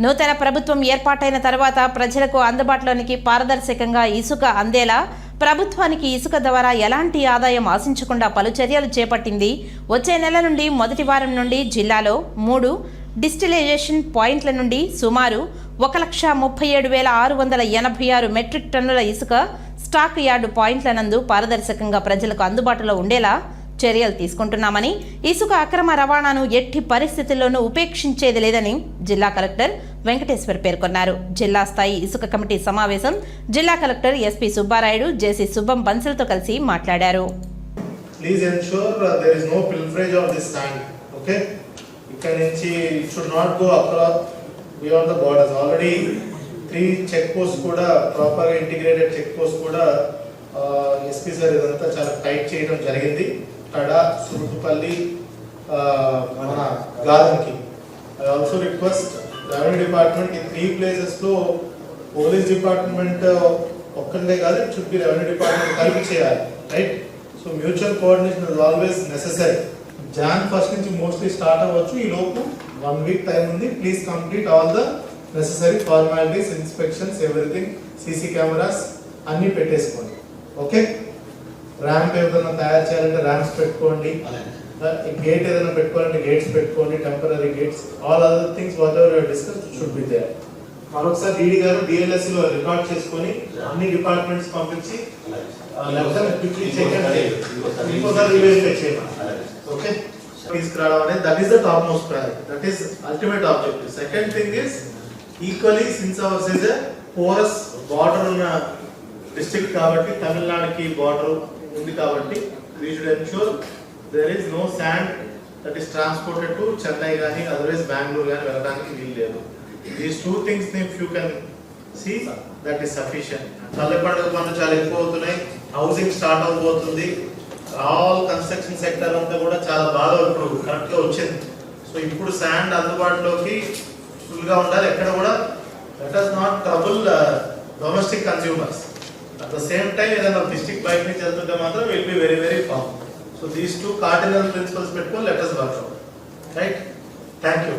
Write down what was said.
నూతన ప్రభుత్వం ఏర్పాటైన తర్వాత ప్రజలకు అందుబాటులోనికి పారదర్శకంగా ఇసుక అందేలా ప్రభుత్వానికి ఇసుక ద్వారా ఎలాంటి ఆదాయం ఆశించకుండా పలు చర్యలు చేపట్టింది. వచ్చే నెల నుండి మొదటి వారం నుండి జిల్లాలో 3 డిస్టిలైజేషన్ పాయింట్ల నుండి సుమారు 1,37,686 మెట్రిక్ టన్నుల ఇసుక స్టాక్ యార్డు పాయింట్ల నందు పారదర్శకంగా ప్రజలకు అందుబాటులో ఉండేలా చర్యలు తీసుకుంటున్నామని, ఇసుక అక్రమ రవాణాను ఎట్టి పరిస్థితుల్లోనూ ఉపేక్షించేది లేదని జిల్లా కలెక్టర్ వెంకటేశ్వర్ పేర్కొన్నారు. జిల్లా స్థాయి ఇసుక కమిటీ సమావేశం జిల్లా కలెక్టర్ ఎస్పీ సుబ్బారాయుడు, జేసీ సుబ్బం బన్సల్తో కలిసి మాట్లాడారు. Please ensure there is no pilferage of this sand. Okay? ఇక్కడ నుంచి it should not go across beyond the borders. Already 3 check posts కూడా ప్రాపర్ ఇంటిగ్రేటెడ్ చెక్ పోస్ట్ కూడా ఎస్పీ సార్ ఇదంతా చాలా టైట్ చేయడం జరిగింది. కడా, సురుటుపల్లి, మన గార్డెన్కి. I also request revenue department ఈ 3 ప్లేసెస్లో పోలీస్ డిపార్ట్మెంట్ ఒక్కటే కాదు, it should be revenue department కలిపి చేయాలి, right? So mutual coordination is always necessary. Jan 1st నుంచి మోస్ట్లీ స్టార్ట్ అవ్వచ్చు. ఈ లోపు 1 వీక్ టైం ఉంది. Please complete all the necessary formalities, inspections, everything. CC cameras అన్ని పెట్టేసుకోండి. ఓకే, ర్యాంప్ ఏదైనా తయారు చేయాలంటే ర్యాంప్స్ పెట్టుకోండి, గేట్ ఏదైనా పెట్టుకోవాలంటే గేట్స్ పెట్టుకోండి, temporary gates. All other things whatever your discuss should be there. మరొకసారి డీడీ గారు డిఎల్ఎస్ లో రికార్డ్ చేసుకొని అన్ని డిపార్ట్మెంట్స్ పంపించి ఓకే తీసుకురావడం అనేది that is the top most priority, that is ultimate objective. Second thing is equally since ours is a porous border ఉన్న district కాబట్టి, తమిళనాడుకి బార్డర్ ఉంది కాబట్టి, we should ensure there is no sand that is transported to Chennai కానీ otherwise Bengaluru కానీ వెళ్ళడానికి వీలు లేదు. These 2 things if you can see that is sufficient. Palle Panduga పనులు చాలా ఎక్కువ అవుతున్నాయి, హౌసింగ్ స్టార్ట్ అవబోతుంది, ఆల్ కన్స్ట్రక్షన్ సెక్టర్ అంతా కూడా చాలా బాగా ఇప్పుడు కరెక్ట్ గా వచ్చింది. సో ఇప్పుడు శాండ్ అందుబాటులోకి ఫుల్ గా ఉండాలి. ఎక్కడ కూడా let us not trouble domestic consumers. At the same time ఏదైనా డిస్ట్రిక్ట్ బయట నుంచి వెళ్తుంటే మాత్రం will be very very form. So these 2 cardinal principles పెట్టుకొని let us work out, right? Thank you.